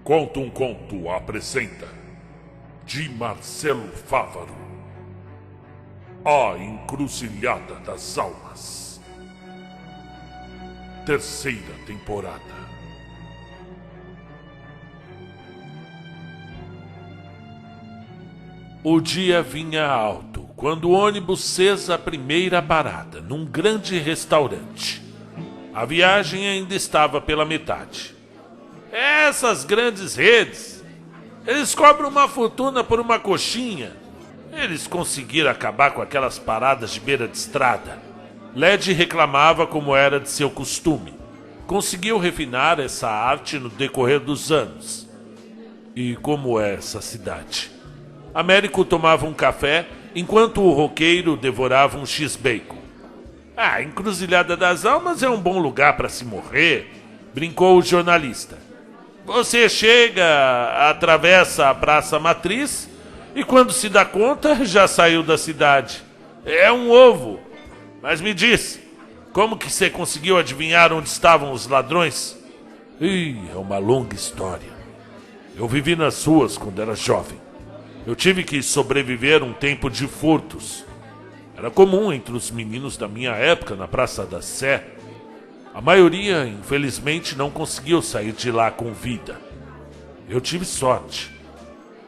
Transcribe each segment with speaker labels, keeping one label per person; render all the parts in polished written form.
Speaker 1: Conta um Conto apresenta de Marcelo Fávaro, A Encruzilhada das Almas, terceira temporada. O dia vinha alto quando o ônibus fez a primeira parada num grande restaurante. A viagem ainda estava pela metade. Essas grandes redes, eles cobram uma fortuna por uma coxinha. Eles conseguiram acabar com aquelas paradas de beira de estrada. Led reclamava como era de seu costume. Conseguiu refinar essa arte no decorrer dos anos. E como é essa cidade? Américo tomava um café enquanto o roqueiro devorava um X-Bacon. A Encruzilhada das Almas é um bom lugar para se morrer, brincou o jornalista. Você chega, atravessa a Praça Matriz e quando se dá conta já saiu da cidade. É um ovo. Mas me diz, como que você conseguiu adivinhar onde estavam os ladrões? É uma longa história. Eu vivi nas ruas quando era jovem. Eu tive que sobreviver um tempo de furtos. Era comum entre os meninos da minha época na Praça da Sé. A maioria, infelizmente, não conseguiu sair de lá com vida. Eu tive sorte.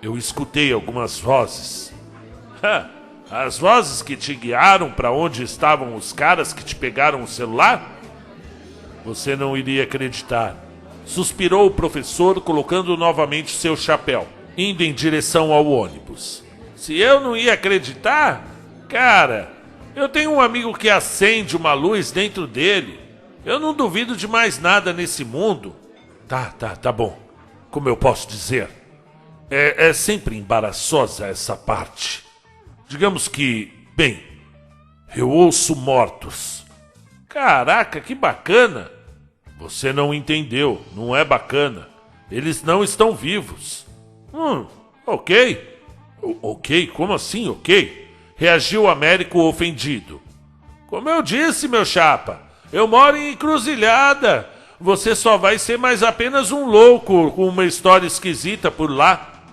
Speaker 1: Eu escutei algumas vozes. As vozes que te guiaram para onde estavam os caras que te pegaram o celular? Você não iria acreditar. Suspirou o professor, colocando novamente seu chapéu, indo em direção ao ônibus. Se eu não ia acreditar? Cara, eu tenho um amigo que acende uma luz dentro dele. Eu não duvido de mais nada nesse mundo. Tá bom. Como eu posso dizer? É sempre embaraçosa essa parte. Digamos que, bem, eu ouço mortos. Caraca, que bacana. Você não entendeu, não é bacana. Eles não estão vivos. Ok. Ok? Como assim, ok? Reagiu Américo ofendido. Como eu disse, meu chapa, eu moro em Encruzilhada. Você só vai ser mais apenas um louco com uma história esquisita por lá.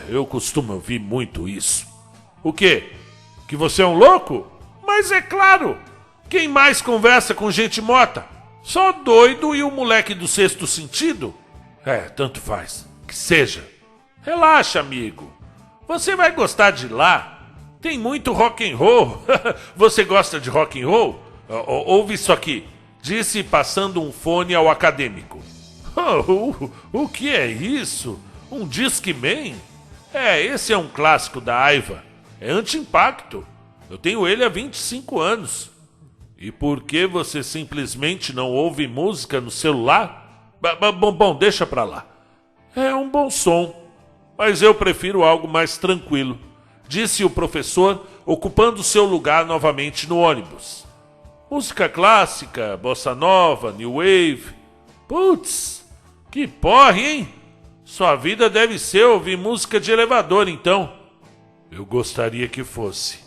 Speaker 1: Eu costumo ouvir muito isso. O quê? Que você é um louco? Mas é claro. Quem mais conversa com gente morta? Só doido e o moleque do sexto sentido? Tanto faz. Que seja. Relaxa, amigo. Você vai gostar de lá. Tem muito rock and roll. Você gosta de rock and roll? Ouve isso aqui. Disse passando um fone ao acadêmico. O que é isso? Um Discman? Esse é um clássico da Aiva. É anti-impacto. Eu tenho ele há 25 anos. E por que você simplesmente não ouve música no celular? Bom, deixa pra lá. É um bom som, mas eu prefiro algo mais tranquilo, disse o professor, ocupando seu lugar novamente no ônibus. Música clássica, bossa nova, new wave. Putz, que porre, hein? Sua vida deve ser ouvir música de elevador, então. Eu gostaria que fosse.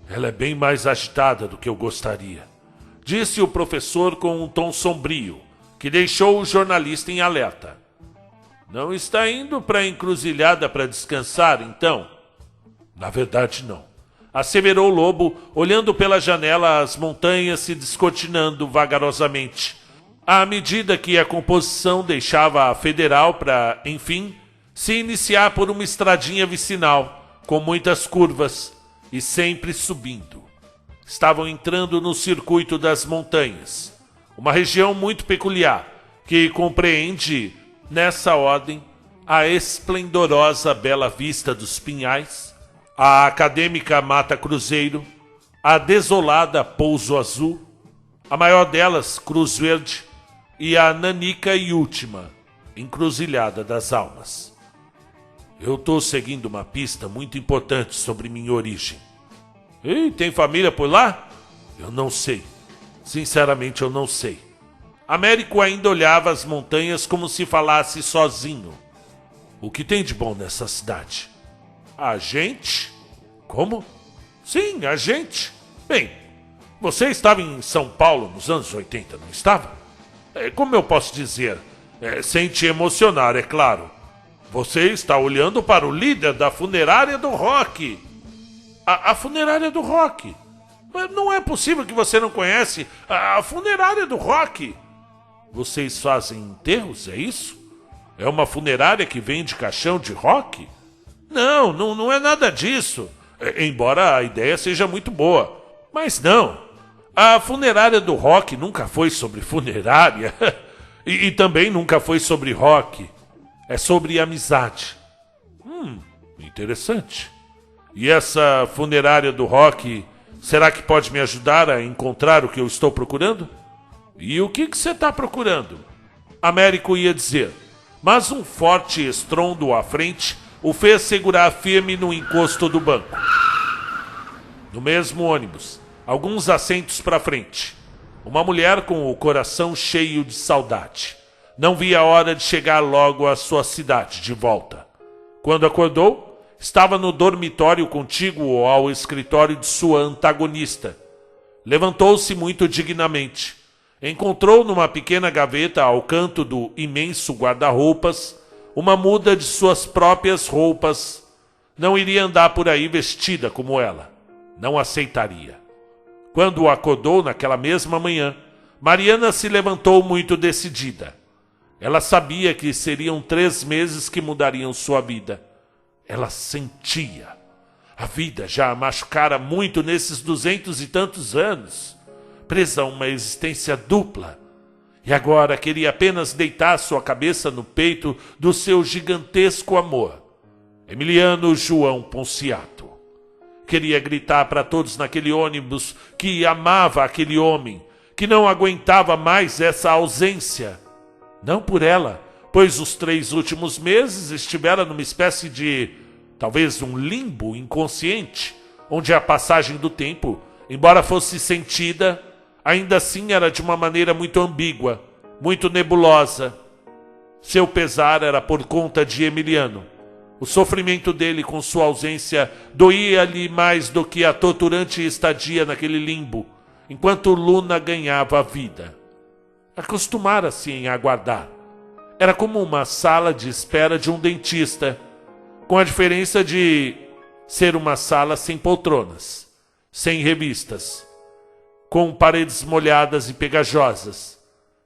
Speaker 1: Ela é bem mais agitada do que eu gostaria, disse o professor com um tom sombrio, que deixou o jornalista em alerta. Não está indo para a Encruzilhada para descansar, então? Na verdade, não. Asseverou o lobo, olhando pela janela as montanhas se descortinando vagarosamente, à medida que a composição deixava a federal para, enfim, se iniciar por uma estradinha vicinal, com muitas curvas, e sempre subindo. Estavam entrando no circuito das montanhas, uma região muito peculiar, que compreende, nessa ordem, a esplendorosa Bela Vista dos Pinhais, a acadêmica Mata Cruzeiro, a desolada Pouso Azul, a maior delas, Cruz Verde, e a nanica e última, Encruzilhada das Almas. Eu tô seguindo uma pista muito importante sobre minha origem. Tem família por lá? Eu não sei. Sinceramente, eu não sei. Américo ainda olhava as montanhas como se falasse sozinho. O que tem de bom nessa cidade? A gente? Como? Sim, a gente. Bem, você estava em São Paulo nos anos 80, não estava? Como eu posso dizer? Sem te emocionar, é claro. Você está olhando para o líder da funerária do rock. A funerária do rock? Não é possível que você não conhece a funerária do rock. Vocês fazem enterros, é isso? É uma funerária que vende caixão de rock? Não é nada disso. Embora a ideia seja muito boa. Mas não. A funerária do rock nunca foi sobre funerária. e também nunca foi sobre rock. É sobre amizade. Interessante. E essa funerária do rock, será que pode me ajudar a encontrar o que eu estou procurando? E o que você está procurando? Américo ia dizer, mas um forte estrondo à frente o fez segurar firme no encosto do banco. No mesmo ônibus, alguns assentos para frente, uma mulher com o coração cheio de saudade. Não via a hora de chegar logo à sua cidade de volta. Quando acordou, estava no dormitório contíguo ao escritório de sua antagonista. Levantou-se muito dignamente. Encontrou numa pequena gaveta ao canto do imenso guarda-roupas uma muda de suas próprias roupas. Não iria andar por aí vestida como ela. Não aceitaria. Quando acordou naquela mesma manhã, Mariana se levantou muito decidida. Ela sabia que seriam 3 meses que mudariam sua vida. Ela sentia. A vida já a machucara muito nesses 200 e tantos anos, presa a uma existência dupla. E agora queria apenas deitar sua cabeça no peito do seu gigantesco amor, Emiliano João Ponciato. Queria gritar para todos naquele ônibus que amava aquele homem, que não aguentava mais essa ausência. Não por ela, pois os 3 últimos meses estivera numa espécie de, talvez um limbo inconsciente, onde a passagem do tempo, embora fosse sentida, ainda assim era de uma maneira muito ambígua, muito nebulosa. Seu pesar era por conta de Emiliano. O sofrimento dele com sua ausência doía-lhe mais do que a torturante estadia naquele limbo, enquanto Luna ganhava a vida. Acostumara-se em aguardar. Era como uma sala de espera de um dentista, com a diferença de ser uma sala sem poltronas, sem revistas, com paredes molhadas e pegajosas,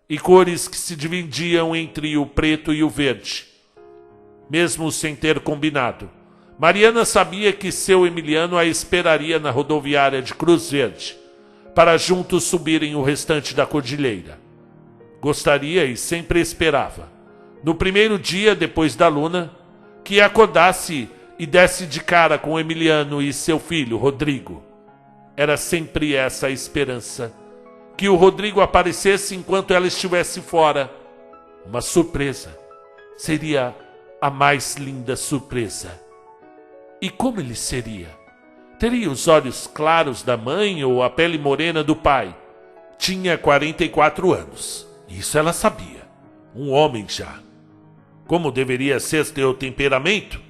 Speaker 1: e cores que se dividiam entre o preto e o verde. Mesmo sem ter combinado, Mariana sabia que seu Emiliano a esperaria na rodoviária de Cruz Verde, para juntos subirem o restante da cordilheira. Gostaria e sempre esperava, no primeiro dia depois da Luna, que acordasse e desse de cara com Emiliano e seu filho, Rodrigo. Era sempre essa a esperança, que o Rodrigo aparecesse enquanto ela estivesse fora. Uma surpresa. Seria a mais linda surpresa. E como ele seria? Teria os olhos claros da mãe ou a pele morena do pai? Tinha 44 anos. Isso ela sabia. Um homem já. Como deveria ser seu temperamento?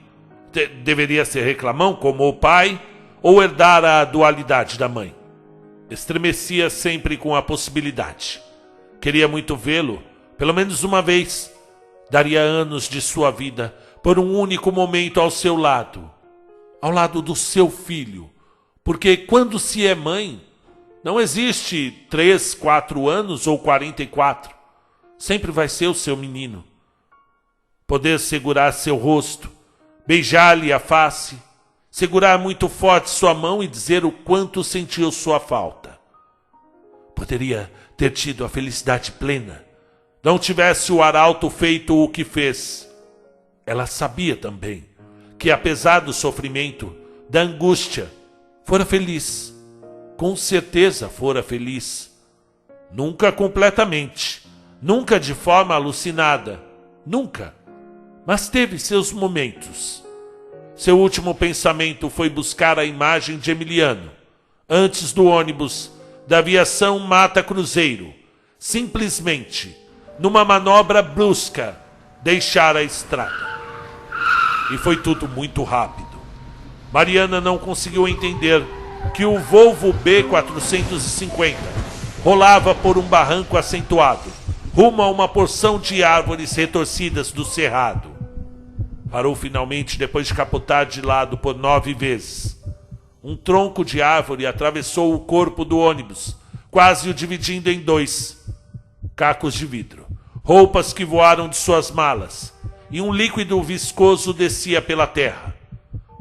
Speaker 1: Deveria ser reclamão como o pai ou herdar a dualidade da mãe? Estremecia sempre com a possibilidade. Queria muito vê-lo, pelo menos uma vez. Daria anos de sua vida por um único momento ao seu lado. Ao lado do seu filho. Porque quando se é mãe, não existe 3, 4 anos ou 44. Sempre vai ser o seu menino. Poder segurar seu rosto, beijar-lhe a face, segurar muito forte sua mão e dizer o quanto sentiu sua falta. Poderia ter tido a felicidade plena, não tivesse o arauto feito o que fez. Ela sabia também que, apesar do sofrimento, da angústia, fora feliz. Com certeza fora feliz. Nunca completamente, nunca de forma alucinada, nunca. Mas teve seus momentos. Seu último pensamento foi buscar a imagem de Emiliano, antes do ônibus da aviação Mata Cruzeiro, simplesmente, numa manobra brusca, deixar a estrada. E foi tudo muito rápido. Mariana não conseguiu entender que o Volvo B450 rolava por um barranco acentuado, rumo a uma porção de árvores retorcidas do cerrado. Parou finalmente depois de capotar de lado por 9 vezes. Um tronco de árvore atravessou o corpo do ônibus, quase o dividindo em 2. Cacos de vidro, roupas que voaram de suas malas, e um líquido viscoso descia pela terra.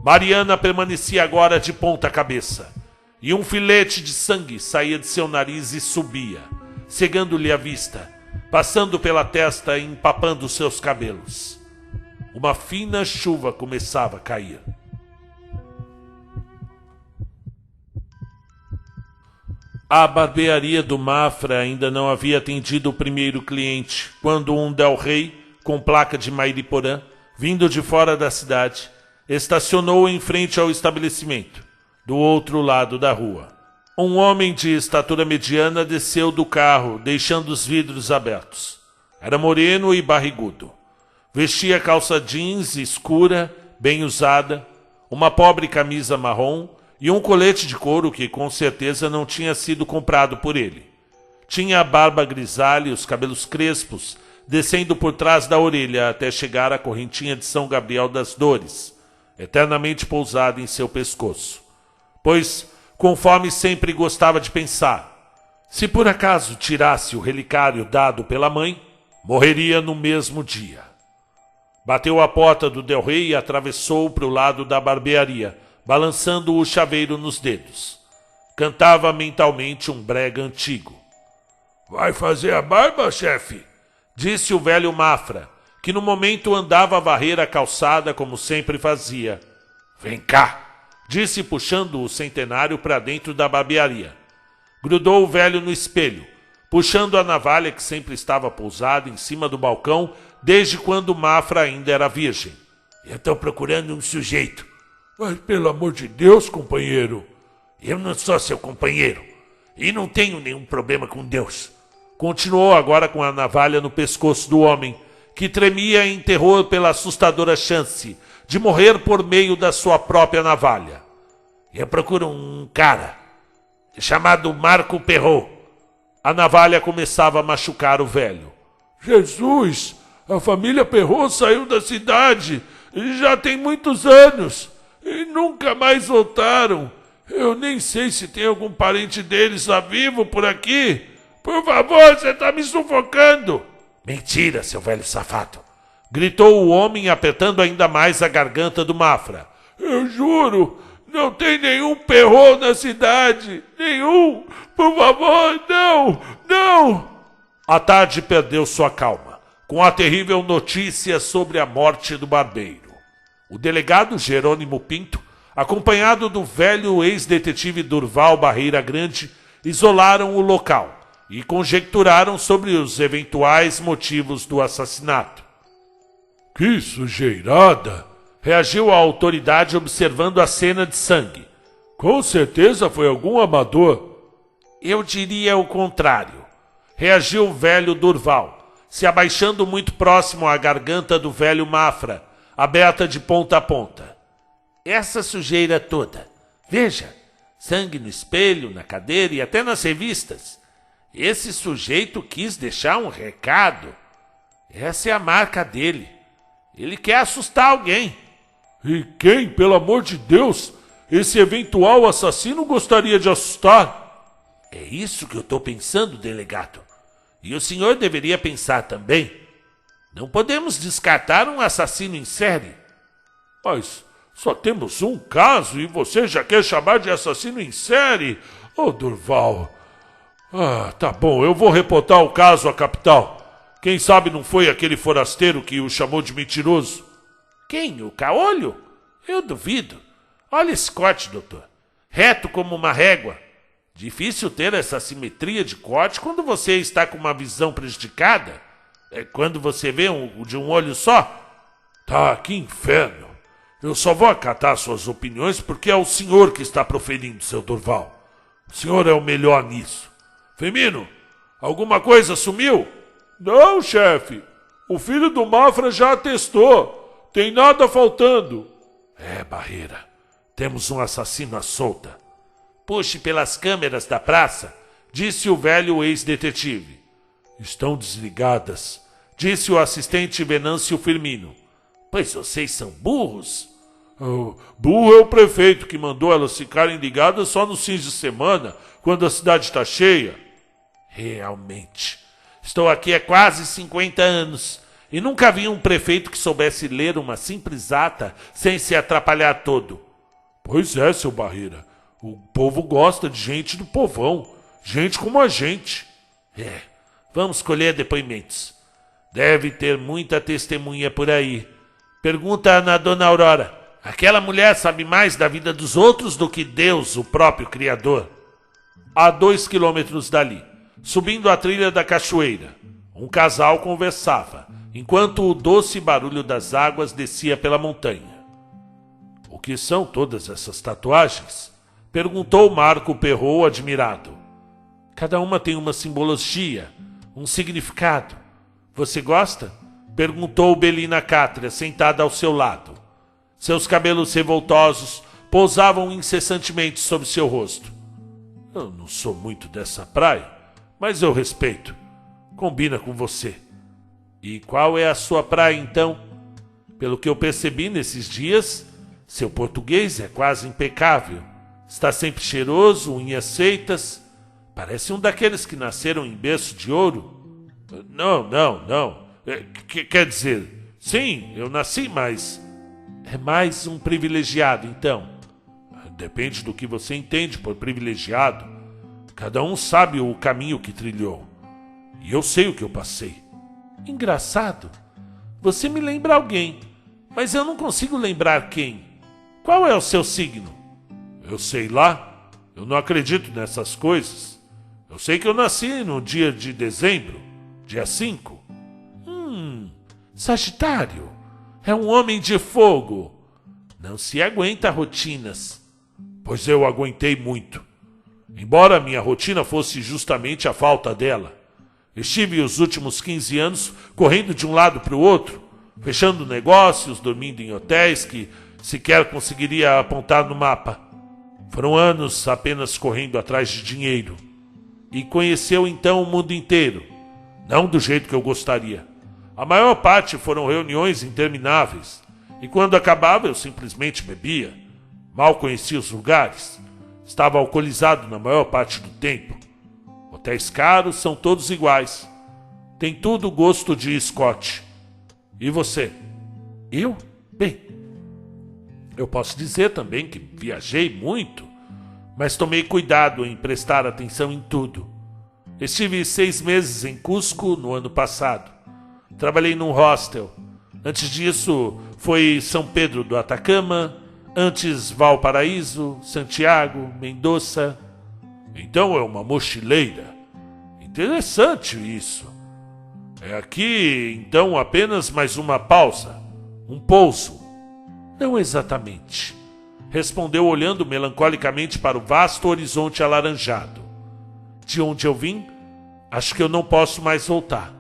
Speaker 1: Mariana permanecia agora de ponta cabeça, e um filete de sangue saía de seu nariz e subia, cegando-lhe a vista, passando pela testa e empapando seus cabelos. Uma fina chuva começava a cair. A barbearia do Mafra ainda não havia atendido o primeiro cliente, quando um Del Rey, com placa de Mairiporã, vindo de fora da cidade, estacionou em frente ao estabelecimento, do outro lado da rua. Um homem de estatura mediana desceu do carro, deixando os vidros abertos. Era moreno e barrigudo. Vestia calça jeans escura, bem usada, uma pobre camisa marrom e um colete de couro que com certeza não tinha sido comprado por ele. Tinha a barba grisalha e os cabelos crespos, descendo por trás da orelha até chegar à correntinha de São Gabriel das Dores, eternamente pousada em seu pescoço. Pois, conforme sempre gostava de pensar, se por acaso tirasse o relicário dado pela mãe, morreria no mesmo dia. Bateu à porta do Del Rey e atravessou para o lado da barbearia, balançando o chaveiro nos dedos. Cantava mentalmente um brega antigo. "Vai fazer a barba, chefe?" disse o velho Mafra, que no momento andava a varrer a calçada como sempre fazia. "Vem cá!" disse puxando o centenário para dentro da barbearia. Grudou o velho no espelho, puxando a navalha que sempre estava pousada em cima do balcão desde quando o Mafra ainda era virgem. "Eu estou procurando um sujeito." "Mas pelo amor de Deus, companheiro." "Eu não sou seu companheiro e não tenho nenhum problema com Deus." Continuou agora com a navalha no pescoço do homem, que tremia em terror pela assustadora chance de morrer por meio da sua própria navalha. "Eu procuro um cara chamado Marco Perrot." A navalha começava a machucar o velho. "Jesus, a família Perrot saiu da cidade já tem muitos anos e nunca mais voltaram. Eu nem sei se tem algum parente deles lá vivo por aqui. Por favor, você está me sufocando." "Mentira, seu velho safado!" gritou o homem, apertando ainda mais a garganta do Mafra. "Eu juro, não tem nenhum Perrot na cidade. Nenhum. Por favor, não, não." A tarde perdeu sua calma, com a terrível notícia sobre a morte do barbeiro. O delegado Jerônimo Pinto, acompanhado do velho ex-detetive Durval Barreira Grande, isolaram o local e conjecturaram sobre os eventuais motivos do assassinato. "Que sujeirada!" reagiu a autoridade observando a cena de sangue. "Com certeza foi algum amador." "Eu diria o contrário," reagiu o velho Durval, se abaixando muito próximo à garganta do velho Mafra, aberta de ponta a ponta. "Essa sujeira toda, veja, sangue no espelho, na cadeira e até nas revistas. Esse sujeito quis deixar um recado. Essa é a marca dele. Ele quer assustar alguém." "E quem, pelo amor de Deus, esse eventual assassino gostaria de assustar?" "É isso que eu estou pensando, delegado. E o senhor deveria pensar também. Não podemos descartar um assassino em série." "Mas só temos um caso e você já quer chamar de assassino em série? Ô, Durval." Tá bom, eu vou reportar o caso à capital. Quem sabe não foi aquele forasteiro que o chamou de mentiroso?" "Quem? O Caolho? Eu duvido. Olha esse corte, doutor. Reto como uma régua. Difícil ter essa simetria de corte quando você está com uma visão prejudicada. É quando você vê de um olho só." "Tá, que inferno. Eu só vou acatar suas opiniões porque é o senhor que está proferindo, seu Durval. O senhor é o melhor nisso. Firmino, alguma coisa sumiu?" "Não, chefe. O filho do Mafra já atestou. Tem nada faltando." Barreira, temos um assassino à solta." "Puxe pelas câmeras da praça," disse o velho ex-detetive. Estão desligadas, disse o assistente Venâncio Firmino. Pois vocês são burros? Burro é o prefeito que mandou elas ficarem ligadas só nos fins de semana, quando a cidade está cheia. Realmente, estou aqui há quase 50 anos e nunca vi um prefeito que soubesse ler uma simples ata sem se atrapalhar todo. Pois é, seu Barreira, o povo gosta de gente do povão, gente como a gente. Vamos colher depoimentos. Deve ter muita testemunha por aí. Pergunta na dona Aurora. Aquela mulher sabe mais da vida dos outros do que Deus, o próprio Criador. A 2 quilômetros dali, subindo a trilha da cachoeira, um casal conversava, enquanto o doce barulho das águas descia pela montanha. O que são todas essas tatuagens? Perguntou Marco Perrault admirado. Cada uma tem uma simbologia, um significado. Você gosta? Perguntou Belina Cátria, sentada ao seu lado. Seus cabelos revoltosos pousavam incessantemente sobre seu rosto. Eu não sou muito dessa praia, mas eu respeito. Combina com você. E qual é a sua praia, então? Pelo que eu percebi nesses dias, seu português é quase impecável. Está sempre cheiroso, unhas feitas. Parece um daqueles que nasceram em berço de ouro. Não. Quer dizer, sim, eu nasci, mas... É mais um privilegiado, então. Depende do que você entende por privilegiado. Cada um sabe o caminho que trilhou. E eu sei o que eu passei. Engraçado. Você me lembra alguém, mas eu não consigo lembrar quem. Qual é o seu signo? Eu sei lá. Eu não acredito nessas coisas. Eu sei que eu nasci no dia de dezembro, dia 5. Sagitário. É um homem de fogo. Não se aguenta rotinas. Pois eu aguentei muito. Embora minha rotina fosse justamente a falta dela. Estive os últimos 15 anos correndo de um lado para o outro, fechando negócios, dormindo em hotéis que sequer conseguiria apontar no mapa. Foram anos apenas correndo atrás de dinheiro. E conheceu então o mundo inteiro. Não do jeito que eu gostaria. A maior parte foram reuniões intermináveis, e quando acabava eu simplesmente bebia. Mal conhecia os lugares. Estava alcoolizado na maior parte do tempo. Hotéis caros são todos iguais. Tem tudo gosto de Scott. E você? Eu? Bem, eu posso dizer também que viajei muito, mas tomei cuidado em prestar atenção em tudo. Estive 6 meses em Cusco no ano passado. Trabalhei num hostel. Antes disso, foi São Pedro do Atacama. Antes, Valparaíso, Santiago, Mendoza. Então é uma mochileira. Interessante isso. É aqui, então, apenas mais uma pausa. Um pouso. Não exatamente. Respondeu olhando melancolicamente para o vasto horizonte alaranjado. De onde eu vim, acho que eu não posso mais voltar.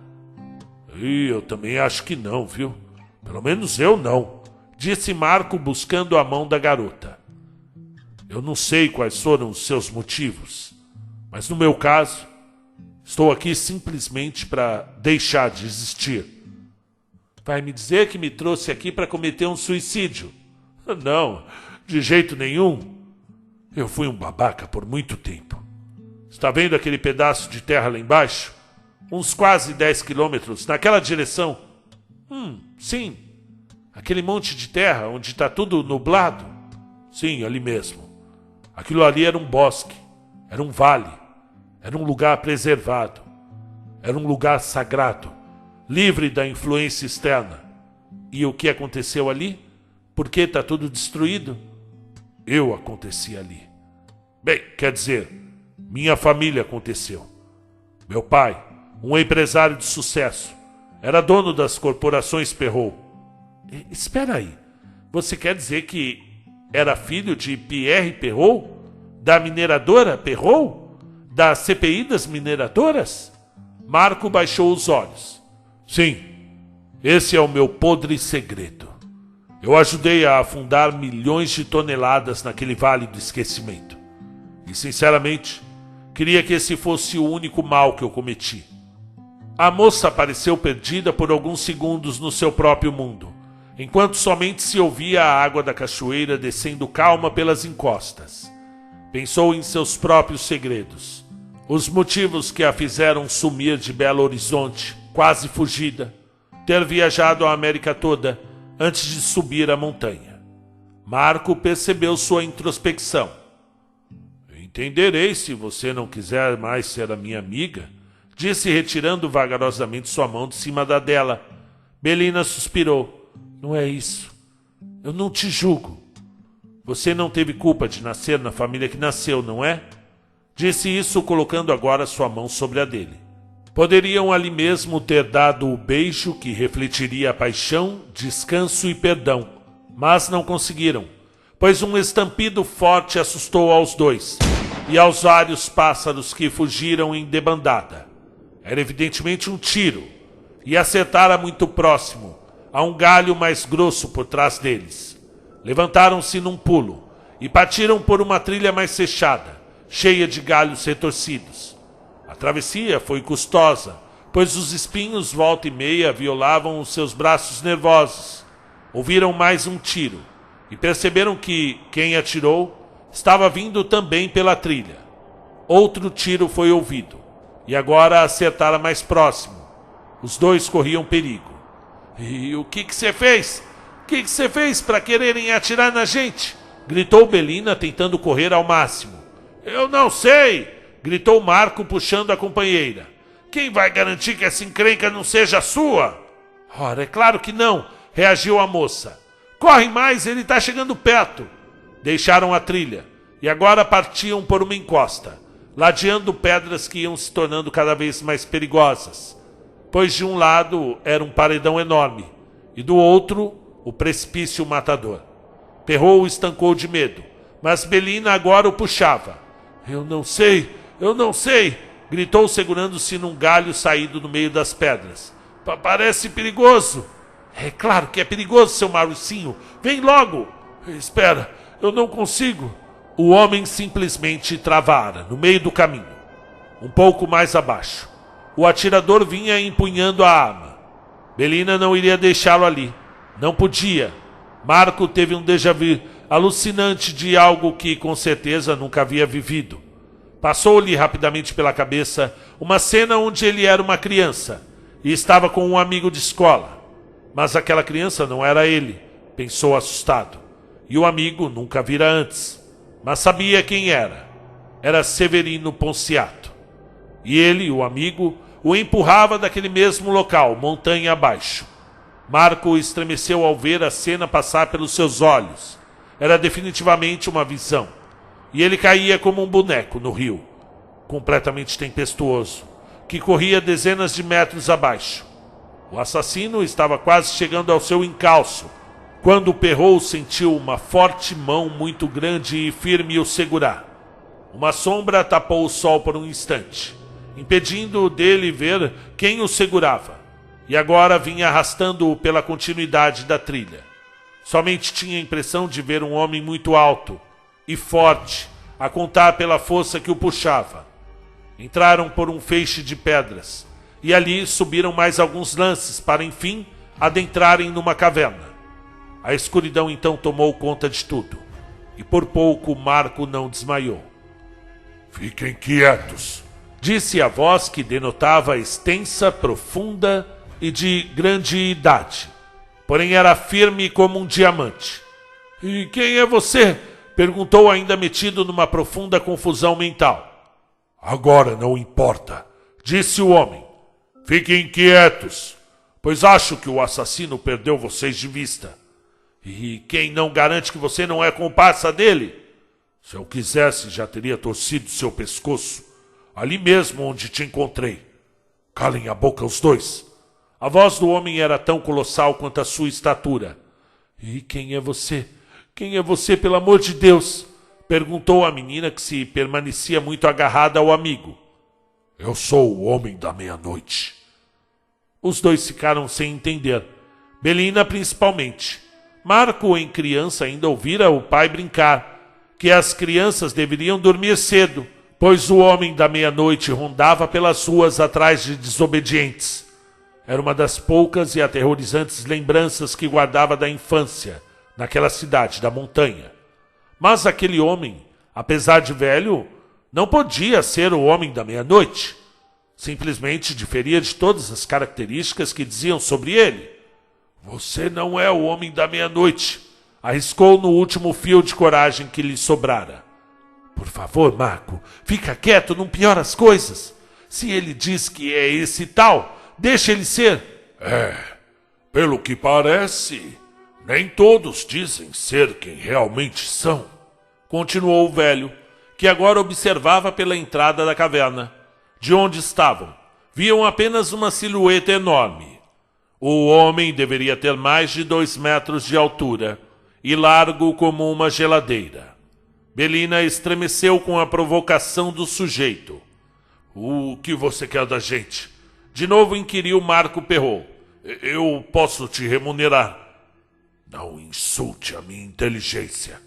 Speaker 1: E eu também acho que não, viu? Pelo menos eu não, disse Marco buscando a mão da garota. Eu não sei quais foram os seus motivos, mas no meu caso, estou aqui simplesmente para deixar de existir. Vai me dizer que me trouxe aqui para cometer um suicídio? Não, de jeito nenhum. Eu fui um babaca por muito tempo. Está vendo aquele pedaço de terra lá embaixo? Uns quase 10 quilômetros naquela direção. Sim. Aquele monte de terra onde está tudo nublado? Sim, ali mesmo. Aquilo ali era um bosque, era um vale, era um lugar preservado, era um lugar sagrado, livre da influência externa. E o que aconteceu ali? Por que está tudo destruído? Eu aconteci ali. Bem, quer dizer, minha família aconteceu. Meu pai, um empresário de sucesso, era dono das corporações Perrault. Espera aí, você quer dizer que era filho de Pierre Perrault? Da mineradora Perrault? Da CPI das mineradoras? Marco baixou os olhos. Sim, esse é o meu podre segredo. Eu ajudei a afundar milhões de toneladas naquele vale do esquecimento. E, sinceramente, queria que esse fosse o único mal que eu cometi. A moça pareceu perdida por alguns segundos no seu próprio mundo, enquanto somente se ouvia a água da cachoeira descendo calma pelas encostas. Pensou em seus próprios segredos, os motivos que a fizeram sumir de Belo Horizonte, quase fugida, ter viajado a América toda antes de subir a montanha. Marco percebeu sua introspecção. Entenderei se você não quiser mais ser a minha amiga, disse retirando vagarosamente sua mão de cima da dela. Belina suspirou. Não é isso. Eu não te julgo. Você não teve culpa de nascer na família que nasceu, não é? Disse isso colocando agora sua mão sobre a dele. Poderiam ali mesmo ter dado o beijo que refletiria a paixão, descanso e perdão, mas não conseguiram, pois um estampido forte assustou aos dois e aos vários pássaros que fugiram em debandada. Era evidentemente um tiro, e acertara muito próximo, a um galho mais grosso por trás deles. Levantaram-se num pulo e partiram por uma trilha mais fechada, cheia de galhos retorcidos. A travessia foi custosa, pois os espinhos volta e meia violavam os seus braços nervosos. Ouviram mais um tiro e perceberam que quem atirou estava vindo também pela trilha. Outro tiro foi ouvido, e agora acertara mais próximo. Os dois corriam perigo. E o que você fez? O que você fez para quererem atirar na gente? Gritou Belina, tentando correr ao máximo. Eu não sei! Gritou Marco, puxando a companheira. Quem vai garantir que essa encrenca não seja sua? Ora, é claro que não, reagiu a moça. Corre mais, ele está chegando perto. Deixaram a trilha e agora partiam por uma encosta, ladeando pedras que iam se tornando cada vez mais perigosas, pois de um lado era um paredão enorme e do outro o precipício matador. Perrault estancou de medo, mas Belina agora o puxava. Eu não sei, gritou segurando-se num galho saído no meio das pedras. Parece perigoso. É claro que é perigoso, seu Mauricinho. Vem logo. Espera, eu não consigo. O homem simplesmente travara no meio do caminho, um pouco mais abaixo. O atirador vinha empunhando a arma. Belina não iria deixá-lo ali. Não podia. Marco teve um déjà-vu alucinante de algo que com certeza nunca havia vivido. Passou-lhe rapidamente pela cabeça uma cena onde ele era uma criança e estava com um amigo de escola. Mas aquela criança não era ele, pensou assustado. E o amigo nunca vira antes, mas sabia quem era. Era Severino Ponciato. E ele, o amigo, o empurrava daquele mesmo local, montanha abaixo. Marco estremeceu ao ver a cena passar pelos seus olhos. Era definitivamente uma visão. E ele caía como um boneco no rio, completamente tempestuoso, que corria dezenas de metros abaixo. O assassino estava quase chegando ao seu encalço, quando Perrault sentiu uma forte mão muito grande e firme o segurar. Uma sombra tapou o sol por um instante, impedindo dele ver quem o segurava, e agora vinha arrastando-o pela continuidade da trilha. Somente tinha a impressão de ver um homem muito alto e forte, a contar pela força que o puxava. Entraram por um feixe de pedras, e ali subiram mais alguns lances para, enfim, adentrarem numa caverna. A escuridão então tomou conta de tudo, e por pouco Marco não desmaiou. Fiquem quietos, disse a voz que denotava extensa, profunda e de grande idade, porém era firme como um diamante. E quem é você? Perguntou, ainda metido numa profunda confusão mental. Agora não importa, disse o homem. Fiquem quietos, pois acho que o assassino perdeu vocês de vista. E quem não garante que você não é comparsa dele? Se eu quisesse, já teria torcido seu pescoço, ali mesmo onde te encontrei. Calem a boca os dois. A voz do homem era tão colossal quanto a sua estatura. E quem é você? Quem é você, pelo amor de Deus? Perguntou a menina, que se permanecia muito agarrada ao amigo. Eu sou o homem da meia-noite. Os dois ficaram sem entender. Belina principalmente. Marco, em criança, ainda ouvira o pai brincar que as crianças deveriam dormir cedo, pois o homem da meia-noite rondava pelas ruas atrás de desobedientes. Era uma das poucas e aterrorizantes lembranças que guardava da infância, naquela cidade da montanha. Mas aquele homem, apesar de velho, não podia ser o homem da meia-noite. Simplesmente diferia de todas as características que diziam sobre ele. Você não é o homem da meia-noite, arriscou no último fio de coragem que lhe sobrara. Por favor, Marco, fica quieto, não piora as coisas. Se ele diz que é esse tal, deixa ele ser. Pelo que parece, nem todos dizem ser quem realmente são, continuou o velho, que agora observava pela entrada da caverna. De onde estavam, viam apenas uma silhueta enorme. O homem deveria ter mais de 2 metros de altura e largo como uma geladeira. Belina estremeceu com a provocação do sujeito. O que você quer da gente? De novo inquiriu Marco Perrault. Eu posso te remunerar. Não insulte a minha inteligência.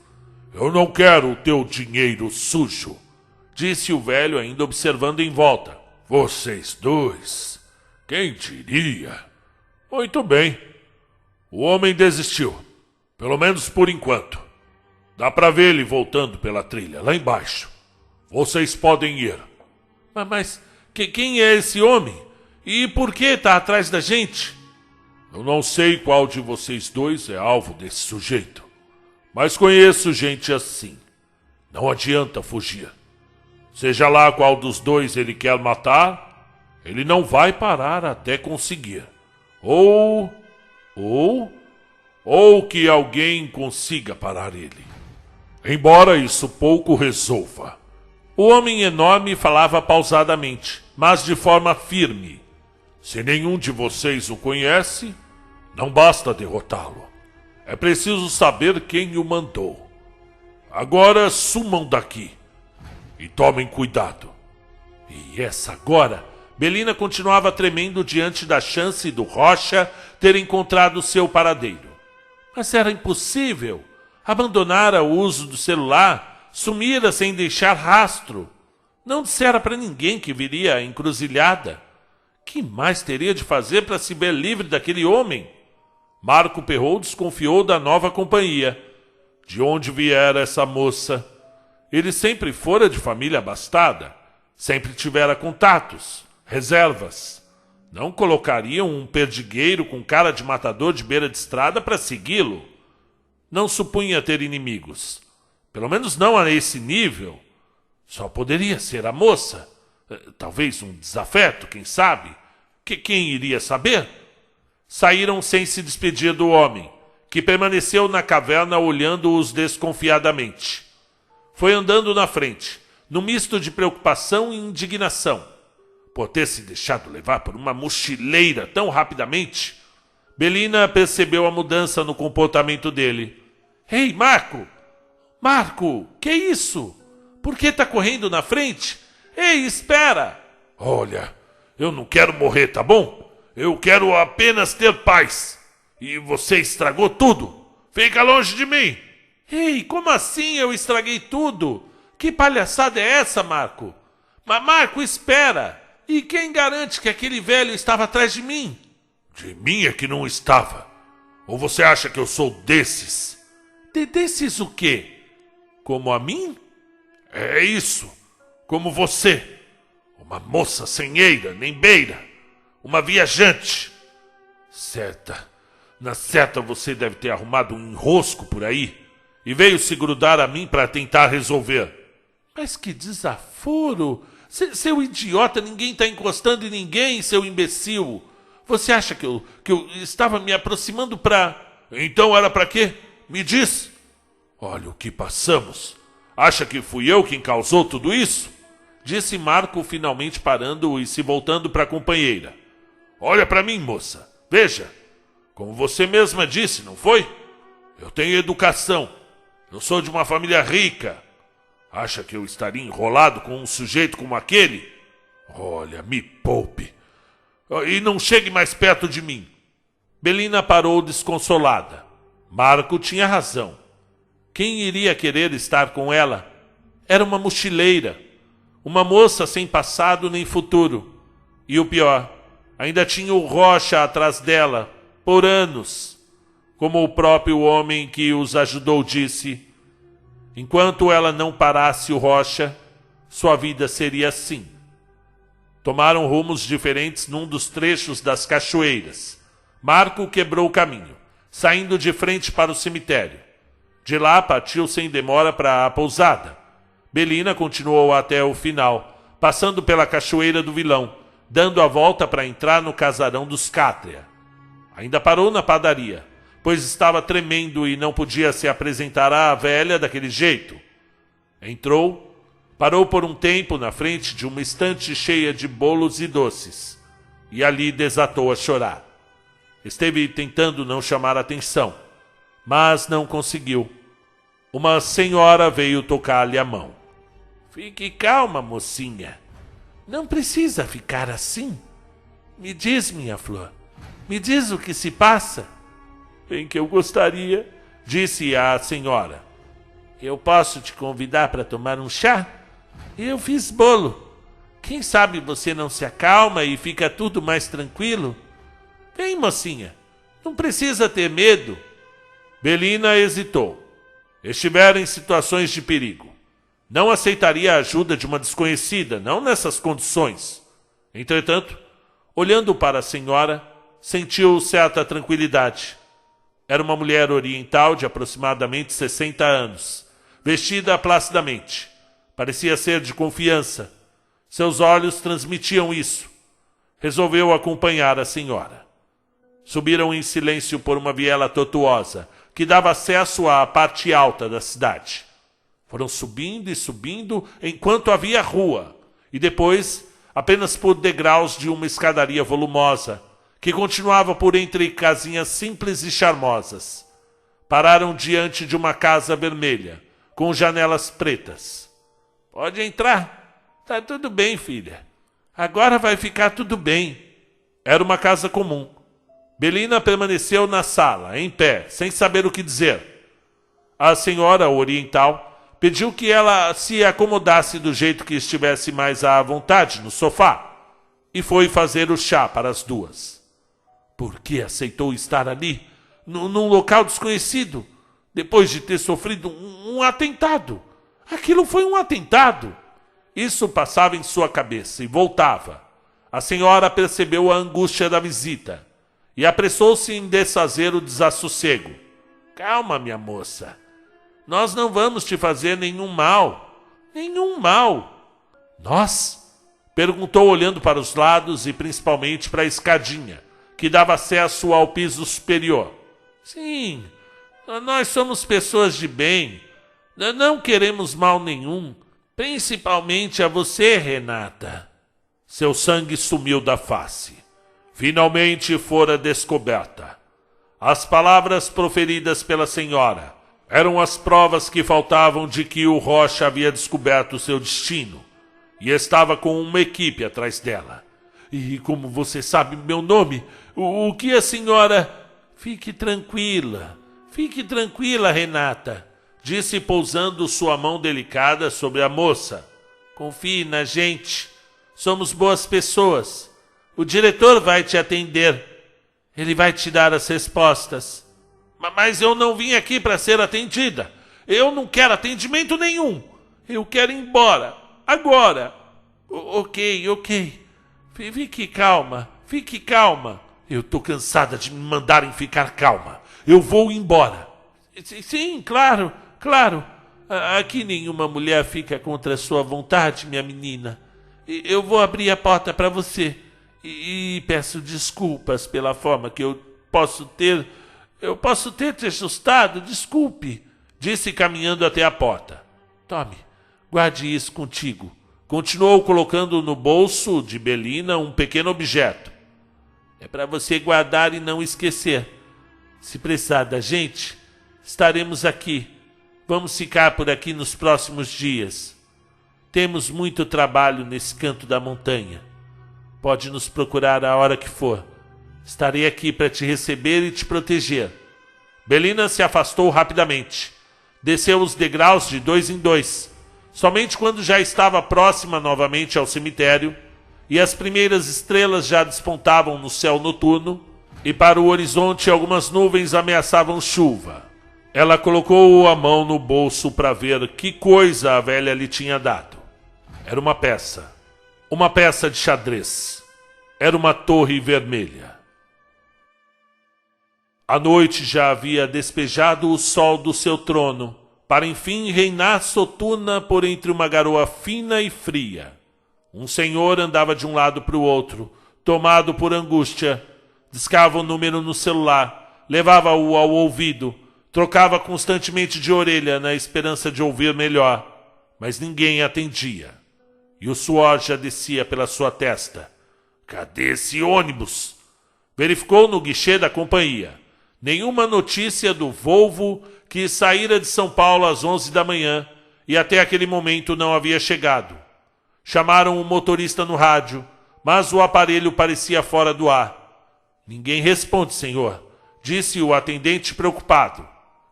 Speaker 1: Eu não quero o teu dinheiro sujo, disse o velho ainda observando em volta. Vocês dois, quem diria? Muito bem. O homem desistiu, pelo menos por enquanto. Dá pra ver ele voltando pela trilha, lá embaixo. Vocês podem ir. Mas quem é esse homem? E por que está atrás da gente? Eu não sei qual de vocês dois é alvo desse sujeito, mas conheço gente assim. Não adianta fugir. Seja lá qual dos dois ele quer matar, ele não vai parar até conseguir. Ou que alguém consiga parar ele. Embora isso pouco resolva. O homem enorme falava pausadamente, mas de forma firme. Se nenhum de vocês o conhece, não basta derrotá-lo. É preciso saber quem o mandou. Agora sumam daqui e tomem cuidado. E essa agora, Belina continuava tremendo diante da chance do Rocha ter encontrado seu paradeiro. Mas era impossível. Abandonara o uso do celular, sumira sem deixar rastro. Não dissera para ninguém que viria à encruzilhada. Que mais teria de fazer para se ver livre daquele homem? Marco Perrault desconfiou da nova companhia. De onde viera essa moça? Ele sempre fora de família abastada. Sempre tivera contatos, reservas. Não colocariam um perdigueiro com cara de matador de beira de estrada para segui-lo. Não supunha ter inimigos. Pelo menos não a esse nível. Só poderia ser a moça. Talvez um desafeto, quem sabe? Quem iria saber? Saíram sem se despedir do homem, que permaneceu na caverna olhando-os desconfiadamente. Foi andando na frente, num misto de preocupação e indignação. Por ter se deixado levar por uma mochileira tão rapidamente, Belina percebeu a mudança no comportamento dele. Ei, Marco! Marco, que isso? Por que tá correndo na frente? Ei, espera! Olha, eu não quero morrer, tá bom? Eu quero apenas ter paz. E você estragou tudo. Fica longe de mim. Ei, como assim eu estraguei tudo? Que palhaçada é essa, Marco? Mas, Marco, espera! E quem garante que aquele velho estava atrás de mim? De mim é que não estava. Ou você acha que eu sou desses? Desses o quê? Como a mim? É isso. Como você. Uma moça sem eira nem beira. Uma viajante. Na certa você deve ter arrumado um enrosco por aí e veio se grudar a mim para tentar resolver. Mas que desaforo! Seu idiota, ninguém está encostando em ninguém, seu imbecil. Você acha que eu estava me aproximando para... Então era para quê? Me diz. Olha o que passamos. Acha que fui eu quem causou tudo isso? Disse Marco, finalmente parando e se voltando para a companheira. Olha para mim, moça. Veja. Como você mesma disse, não foi? Eu tenho educação. Eu sou de uma família rica. Acha que eu estaria enrolado com um sujeito como aquele? Olha, me poupe. E não chegue mais perto de mim. Belina parou desconsolada. Marco tinha razão. Quem iria querer estar com ela? Era uma mochileira. Uma moça sem passado nem futuro. E o pior, ainda tinha o Rocha atrás dela, por anos. Como o próprio homem que os ajudou disse, enquanto ela não parasse o Rocha, sua vida seria assim. Tomaram rumos diferentes num dos trechos das cachoeiras. Marco quebrou o caminho, saindo de frente para o cemitério. De lá partiu sem demora para a pousada. Belina continuou até o final, passando pela Cachoeira do Vilão, dando a volta para entrar no casarão dos Cátria. Ainda parou na padaria, pois estava tremendo e não podia se apresentar à velha daquele jeito. Entrou, parou por um tempo na frente de uma estante cheia de bolos e doces, e ali desatou a chorar. Esteve tentando não chamar atenção, mas não conseguiu. Uma senhora veio tocar-lhe a mão. Fique calma, mocinha. Não precisa ficar assim. Me diz, minha flor, me diz o que se passa. Bem que eu gostaria, disse a senhora. Eu posso te convidar para tomar um chá? Eu fiz bolo. Quem sabe você não se acalma e fica tudo mais tranquilo? Vem, mocinha, não precisa ter medo. Belina hesitou. Estivera em situações de perigo. Não aceitaria a ajuda de uma desconhecida, não nessas condições. Entretanto, olhando para a senhora, sentiu certa tranquilidade. Era uma mulher oriental de aproximadamente 60 anos, vestida placidamente. Parecia ser de confiança. Seus olhos transmitiam isso. Resolveu acompanhar a senhora. Subiram em silêncio por uma viela tortuosa, que dava acesso à parte alta da cidade. Foram subindo e subindo enquanto havia rua, e depois apenas por degraus de uma escadaria volumosa, que continuava por entre casinhas simples e charmosas. Pararam diante de uma casa vermelha, com janelas pretas. Pode entrar. Tá tudo bem, filha. Agora vai ficar tudo bem. Era uma casa comum. Belina permaneceu na sala, em pé, sem saber o que dizer. A senhora oriental pediu que ela se acomodasse do jeito que estivesse mais à vontade no sofá e foi fazer o chá para as duas. Por que aceitou estar ali, num local desconhecido, depois de ter sofrido um atentado? Aquilo foi um atentado. Isso passava em sua cabeça e voltava. A senhora percebeu a angústia da visita e apressou-se em desfazer o desassossego. Calma, minha moça. Nós não vamos te fazer nenhum mal. Nenhum mal. Nós? Perguntou olhando para os lados e principalmente para a escadinha, que dava acesso ao piso superior. Sim, nós somos pessoas de bem. Não queremos mal nenhum, principalmente a você, Renata. Seu sangue sumiu da face. Finalmente fora descoberta. As palavras proferidas pela senhora eram as provas que faltavam de que o Rocha havia descoberto seu destino e estava com uma equipe atrás dela. E como você sabe meu nome, o que a senhora... Fique tranquila, Renata, disse pousando sua mão delicada sobre a moça. Confie na gente, somos boas pessoas. O diretor vai te atender. Ele vai te dar as respostas. Mas eu não vim aqui para ser atendida. Eu não quero atendimento nenhum. Eu quero ir embora. Agora. Ok. Fique calma. Eu tô cansada de me mandarem ficar calma. Eu vou embora. Sim, claro. Aqui nenhuma mulher fica contra a sua vontade, minha menina. Eu vou abrir a porta para você. E peço desculpas pela forma que eu posso ter te assustado, desculpe, disse caminhando até a porta. Tome, guarde isso contigo. Continuou colocando no bolso de Belina um pequeno objeto. É para você guardar e não esquecer. Se precisar da gente, estaremos aqui. Vamos ficar por aqui nos próximos dias. Temos muito trabalho nesse canto da montanha. Pode nos procurar a hora que for. Estarei aqui para te receber e te proteger. Belina se afastou rapidamente. Desceu os degraus de 2 em 2. Somente quando já estava próxima novamente ao cemitério e as primeiras estrelas já despontavam no céu noturno e para o horizonte algumas nuvens ameaçavam chuva, ela colocou a mão no bolso para ver que coisa a velha lhe tinha dado. Era uma peça de xadrez. Era uma torre vermelha. A noite já havia despejado o sol do seu trono, para enfim reinar soturna por entre uma garoa fina e fria. Um senhor andava de um lado para o outro, tomado por angústia, discava o número no celular, levava-o ao ouvido, trocava constantemente de orelha na esperança de ouvir melhor, mas ninguém atendia. E o suor já descia pela sua testa. Cadê esse ônibus? Verificou no guichê da companhia. Nenhuma notícia do Volvo que saíra de São Paulo às 11 da manhã e até aquele momento não havia chegado. Chamaram o motorista no rádio, mas o aparelho parecia fora do ar. Ninguém responde, senhor, disse o atendente preocupado.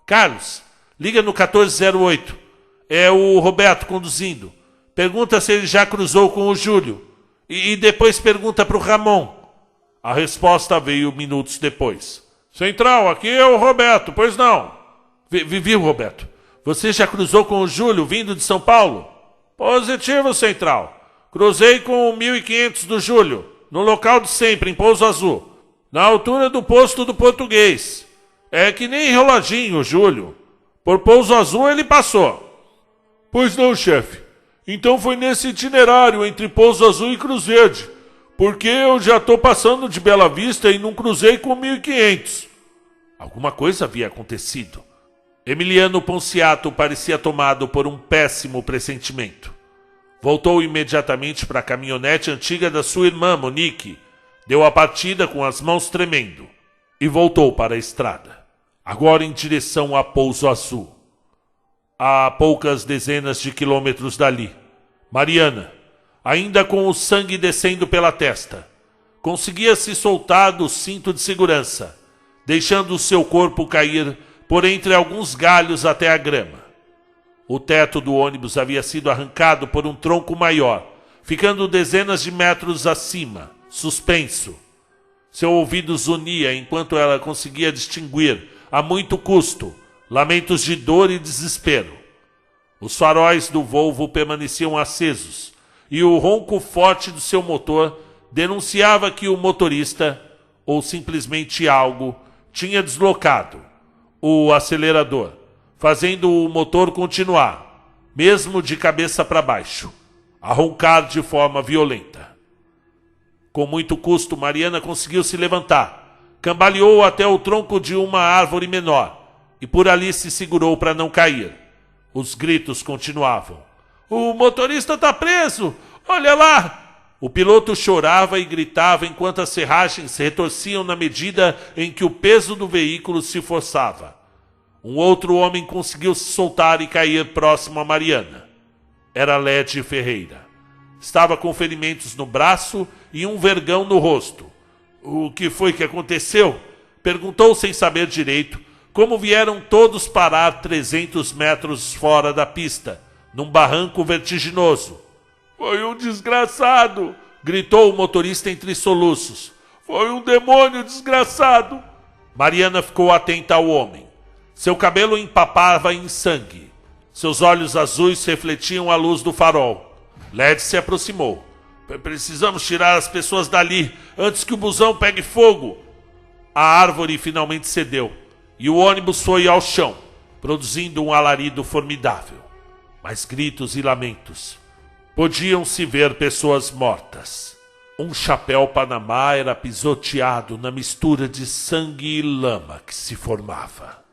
Speaker 1: Carlos, liga no 1408. É o Roberto conduzindo. Pergunta se ele já cruzou com o Júlio. E depois pergunta para o Ramon. A resposta veio minutos depois. Central, aqui é o Roberto, pois não? Viu, Roberto? Você já cruzou com o Júlio vindo de São Paulo? Positivo, Central. Cruzei com o 1500 do Júlio, no local de sempre, em Pouso Azul. Na altura do posto do Português. É que nem reloginho, Júlio. Por Pouso Azul ele passou. Pois não, chefe. Então foi nesse itinerário entre Pouso Azul e Cruz Verde. Porque eu já estou passando de Bela Vista e não cruzei com 1500. Alguma coisa havia acontecido. Emiliano Ponciato parecia tomado por um péssimo pressentimento. Voltou imediatamente para a caminhonete antiga da sua irmã, Monique. Deu a partida com as mãos tremendo. E voltou para a estrada. Agora em direção a Pouso Azul. A poucas dezenas de quilômetros dali. Mariana, ainda com o sangue descendo pela testa, conseguia se soltar do cinto de segurança, deixando o seu corpo cair por entre alguns galhos até a grama. O teto do ônibus havia sido arrancado por um tronco maior, ficando dezenas de metros acima, suspenso. Seu ouvido zunia enquanto ela conseguia distinguir, a muito custo, lamentos de dor e desespero. Os faróis do Volvo permaneciam acesos, e o ronco forte do seu motor denunciava que o motorista, ou simplesmente algo, tinha deslocado o acelerador, fazendo o motor continuar, mesmo de cabeça para baixo, a roncar de forma violenta. Com muito custo, Mariana conseguiu se levantar, cambaleou até o tronco de uma árvore menor e por ali se segurou para não cair. Os gritos continuavam. O motorista está preso! Olha lá! O piloto chorava e gritava enquanto as serragens se retorciam na medida em que o peso do veículo se forçava. Um outro homem conseguiu se soltar e cair próximo a Mariana. Era Lede Ferreira. Estava com ferimentos no braço e um vergão no rosto. O que foi que aconteceu? Perguntou sem saber direito como vieram todos parar 300 metros fora da pista, num barranco vertiginoso. Foi um desgraçado! Gritou o motorista entre soluços. Foi um demônio desgraçado! Mariana ficou atenta ao homem. Seu cabelo empapava em sangue. Seus olhos azuis refletiam a luz do farol. Led se aproximou. Precisamos tirar as pessoas dali, antes que o busão pegue fogo. A árvore finalmente cedeu, e o ônibus foi ao chão, produzindo um alarido formidável. Mas gritos e lamentos. Podiam-se ver pessoas mortas. Um chapéu Panamá era pisoteado na mistura de sangue e lama que se formava.